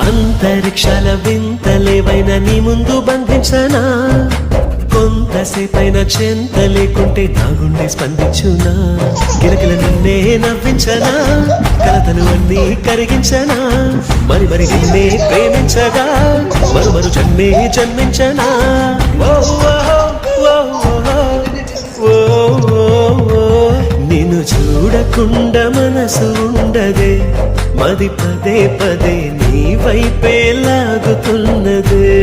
అంతరిక్షాల వింతలేవైనా నీ ముందు బంధించనా కొంతసేపైన చెంత లేకుంటే నా గుండె స్పందించునా గిలకిల నిన్నే నవ్వించనా కలతలు అన్నీ కరిగించనా మరి మరి నిన్నే ప్రేమించగా మరు జన్మే జన్మించనా నిన్ను చూడకుండా మనసు ఉండదే మది పదే పదే నీ వైపే లాగుతున్నదే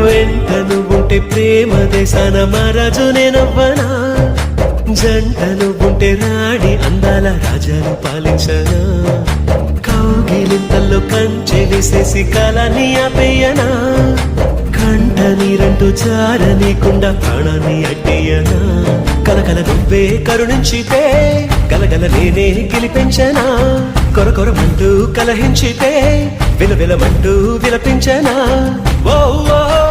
వెంటను ఉంటే ప్రేమ దేశాన మహారాజు నేనవ్వనా జంటను ఉంటే రాణి అందాల రాజాను పాలించనా కౌగిలింతల్లో కంచె వేసేసి కాలాన్ని ఆపేయనా కంట నీరంటూ జారనీకుండా ప్రాణాన్ని అడ్డేయనా కలకల నువ్వే కరుణించితే గలగల నేనే గెలిపించనా కొరకొరమంటూ కలహించితే విలవిలమంటూ విలపించనా ఓ